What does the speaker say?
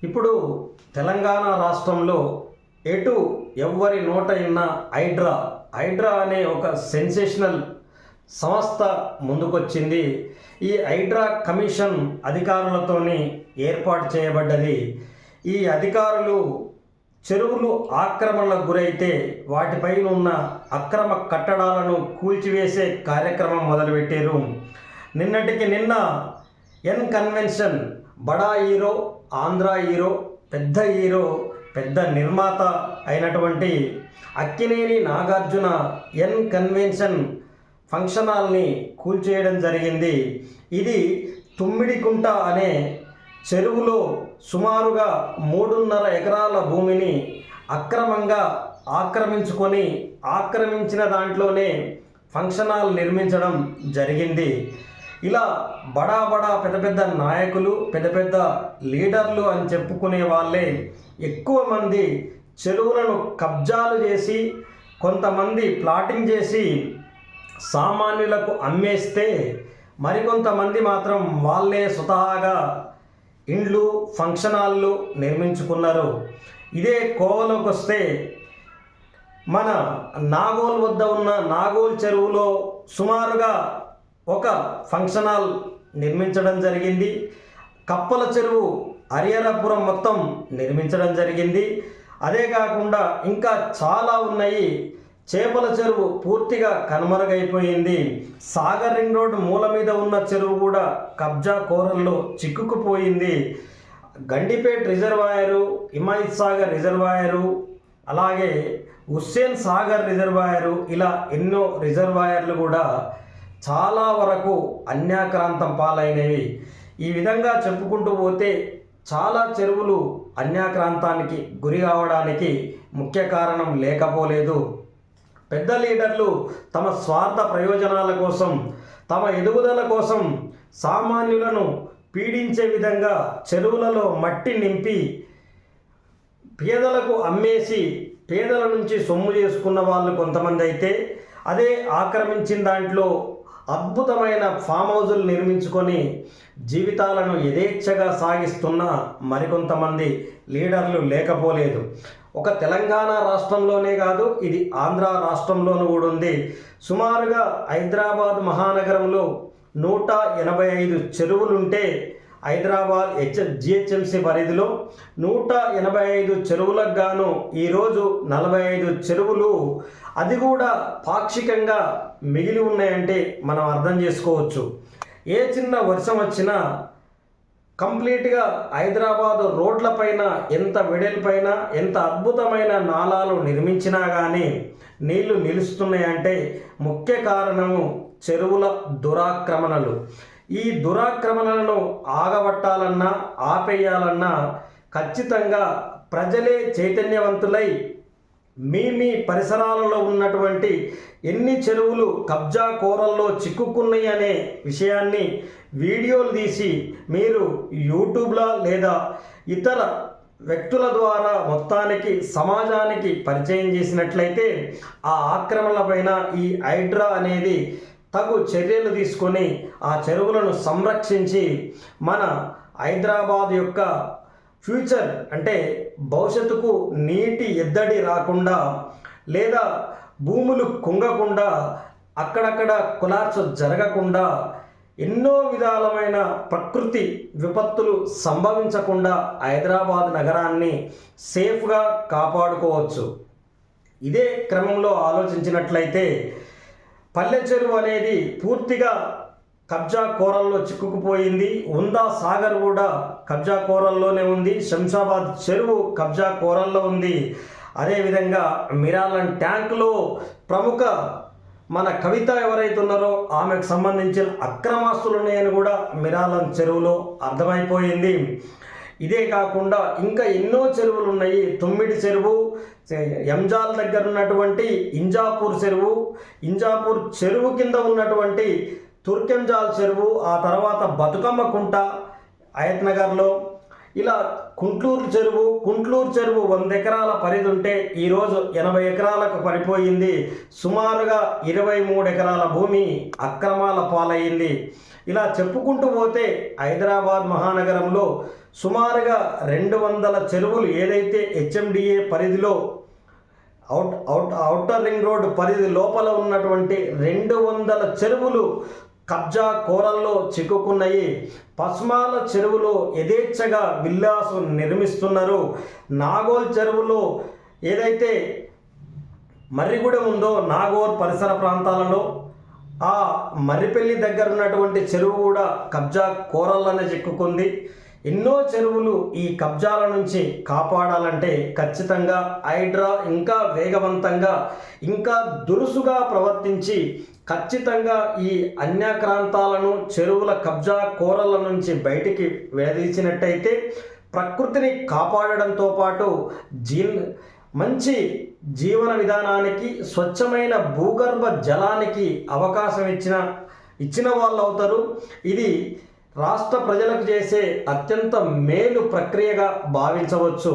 ఇప్పుడు తెలంగాణ రాష్ట్రంలో ఎటు ఎవ్వరి నోట ఇన్న హైడ్రా అనే ఒక సెన్సేషనల్ సంస్థ ముందుకొచ్చింది. ఈ హైడ్రా కమిషన్ అధికారులతోని ఏర్పాటు చేయబడ్డది. ఈ అధికారులు చెరువులు ఆక్రమణలకు గురైతే వాటిపైన ఉన్న అక్రమ కట్టడాలను కూల్చివేసే కార్యక్రమం మొదలుపెట్టారు. నిన్నటికి నిన్న ఎన్ కన్వెన్షన్ బడా హీరో, ఆంధ్ర హీరో, పెద్ద నిర్మాత అయినటువంటి Akkineni Nagarjuna N convention function హాల్ని కూల్చేయడం జరిగింది. ఇది తుమ్మిడికుంట అనే చెరువులో సుమారుగా 3.5 ఎకరాల భూమిని అక్రమంగా ఆక్రమించిన దాంట్లోనే ఫంక్షన్ హాల్ నిర్మించడం జరిగింది. ఇలా బడా పెద్ద నాయకులు, పెద్ద లీడర్లు అని చెప్పుకునే వాళ్ళే ఎక్కువ మంది చెరువులను కబ్జాలు చేసి, కొంతమంది ప్లాటింగ్ చేసి సామాన్యులకు అమ్మేస్తే, మరికొంతమంది మాత్రం వాళ్ళే స్వతహాగా ఇండ్లు, ఫంక్షన్ హాళ్ళు నిర్మించుకున్నారు. ఇదే కోవలోకి వస్తే మన నాగోల్ వద్ద ఉన్న నాగోల్ చెరువులో సుమారుగా ఒక ఫంక్షన్ హాల్ నిర్మించడం జరిగింది. కప్పల చెరువు, హరిహరపురం మొత్తం నిర్మించడం జరిగింది. అదే కాకుండా ఇంకా చాలా ఉన్నాయి. చేపల చెరువు పూర్తిగా కనుమరుగైపోయింది. సాగర్ రింగ్ రోడ్ మూల మీద ఉన్న చెరువు కూడా కబ్జా కోరల్లో చిక్కుకుపోయింది. గండిపేట్ రిజర్వాయరు, హిమాయత్ సాగర్ రిజర్వాయరు, అలాగే హుస్సేన్ సాగర్ రిజర్వాయరు, ఇలా ఎన్నో రిజర్వాయర్లు కూడా చాలా వరకు అన్యాక్రాంతం పాలైనవి. ఈ విధంగా చెప్పుకుంటూ పోతే చాలా చెరువులు అన్యాక్రాంతానికి గురి కావడానికి ముఖ్య కారణం లేకపోలేదు. పెద్ద లీడర్లు తమ స్వార్థ ప్రయోజనాల కోసం, తమ ఎదుగుదల కోసం సామాన్యులను పీడించే విధంగా చెరువులలో మట్టి నింపి పేదలకు అమ్మేసి పేదల నుంచి సొమ్ము చేసుకున్న వాళ్ళు కొంతమంది అయితే, అదే ఆక్రమించిన దాంట్లో అద్భుతమైన ఫామ్ హౌజులు నిర్మించుకొని జీవితాలను యథేచ్ఛగా సాగిస్తున్న మరికొంతమంది లీడర్లు లేకపోలేదు. ఒక తెలంగాణ రాష్ట్రంలోనే కాదు, ఇది ఆంధ్ర రాష్ట్రంలోనూ కూడా ఉంది. సుమారుగా హైదరాబాద్ మహానగరంలో 185 చెరువులుంటే, హైదరాబాద్ జిహెచ్ఎంసీ పరిధిలో 185 చెరువులకు గాను ఈరోజు 45 చెరువులు, అది కూడా పాక్షికంగా మిగిలి ఉన్నాయంటే మనం అర్థం చేసుకోవచ్చు. ఏ చిన్న వర్షం వచ్చినా కంప్లీట్గా హైదరాబాద్ రోడ్లపైన ఎంత వెడల్పైన, ఎంత అద్భుతమైన నాలాలు నిర్మించినా కానీ నీళ్లు నిలుస్తున్నాయంటే ముఖ్య కారణము చెరువుల దురాక్రమణలు. ఈ దురాక్రమణలను ఆగబట్టాలన్నా, ఆపేయాలన్నా ఖచ్చితంగా ప్రజలే చైతన్యవంతులై మీ పరిసరాలలో ఉన్నటువంటి ఎన్ని చెరువులు కబ్జా కోరల్లో చిక్కుకున్నాయి అనే విషయాన్ని వీడియోలు తీసి మీరు యూట్యూబ్లో లేదా ఇతర వ్యక్తుల ద్వారా మొత్తానికి సమాజానికి పరిచయం చేసినట్లయితే ఆ ఆక్రమణలపైన ఈ హైడ్రా అనేది తగు చర్యలు తీసుకొని ఆ చెరువులను సంరక్షించి మన హైదరాబాద్ యొక్క ఫ్యూచర్ అంటే భవిష్యత్తుకు నీటి ఎద్దడి రాకుండా, లేదా భూములు కుంగకుండా, అక్కడక్కడ కొలాప్స్ జరగకుండా, ఎన్నో విధాలమైన ప్రకృతి విపత్తులు సంభవించకుండా హైదరాబాద్ నగరాన్ని సేఫ్గా కాపాడుకోవచ్చు. ఇదే క్రమంలో ఆలోచించినట్లయితే పల్లె చెరువు అనేది పూర్తిగా కబ్జా కోరల్లో చిక్కుకుపోయింది. ఉందా సాగర్ కూడా కబ్జా కోరల్లోనే ఉంది. శంషాబాద్ చెరువు కబ్జా కోరల్లో ఉంది. అదేవిధంగా మిరాలన్ ట్యాంకులో ప్రముఖ మన కవిత ఎవరైతే ఉన్నారో ఆమెకు సంబంధించిన అక్రమాస్తులు ఉన్నాయని కూడా మిరాలన్ చెరువులో అర్థమైపోయింది. ఇదే కాకుండా ఇంకా ఎన్నో చెరువులు ఉన్నాయి. తుమ్మిడి చెరువు, ఎంజాల్ దగ్గర ఉన్నటువంటి ఇంజాపూర్ చెరువు కింద ఉన్నటువంటి తుర్కెంజాల్ చెరువు, ఆ తర్వాత బతుకమ్మ కుంట హయత్ నగర్లో, ఇలా కుంట్లూరు చెరువు 100 ఎకరాల పరిధి ఉంటే ఈరోజు 80 ఎకరాలకు పడిపోయింది. సుమారుగా 23 ఎకరాల భూమి అక్రమాల పాలయ్యింది. ఇలా చెప్పుకుంటూ పోతే హైదరాబాద్ మహానగరంలో సుమారుగా 200 చెరువులు ఏదైతే హెచ్ఎండిఏ పరిధిలో ఔటర్ రింగ్ రోడ్ పరిధి లోపల ఉన్నటువంటి 200 చెరువులు కబ్జా కోరల్లో చిక్కుకున్నాయి. పస్మాల చెరువులో యథేచ్ఛగా విల్లాసు నిర్మిస్తున్నారు. నాగోల్ చెరువులో ఏదైతే మర్రిగూడెం ఉందో నాగోర్ పరిసర ప్రాంతాలలో ఆ మర్రిపల్లి దగ్గర ఉన్నటువంటి చెరువు కూడా కబ్జా కోరల్లోనే చిక్కుకుంది. ఎన్నో చెరువులు ఈ కబ్జాల నుంచి కాపాడాలంటే ఖచ్చితంగా హైడ్రా ఇంకా వేగవంతంగా ఇంకా దురుసుగా ప్రవర్తించి ఖచ్చితంగా ఈ అన్యాక్రాంతాలను చెరువుల కబ్జా కోరల నుంచి బయటికి వేధించినట్టయితే ప్రకృతిని కాపాడడంతో పాటు మంచి జీవన విధానానికి స్వచ్ఛమైన భూగర్భ జలానికి అవకాశం ఇచ్చిన వాళ్ళు అవుతారు. ఇది రాష్ట్ర ప్రజలకు చేసే అత్యంత మేలు ప్రక్రియగా భావించవచ్చు.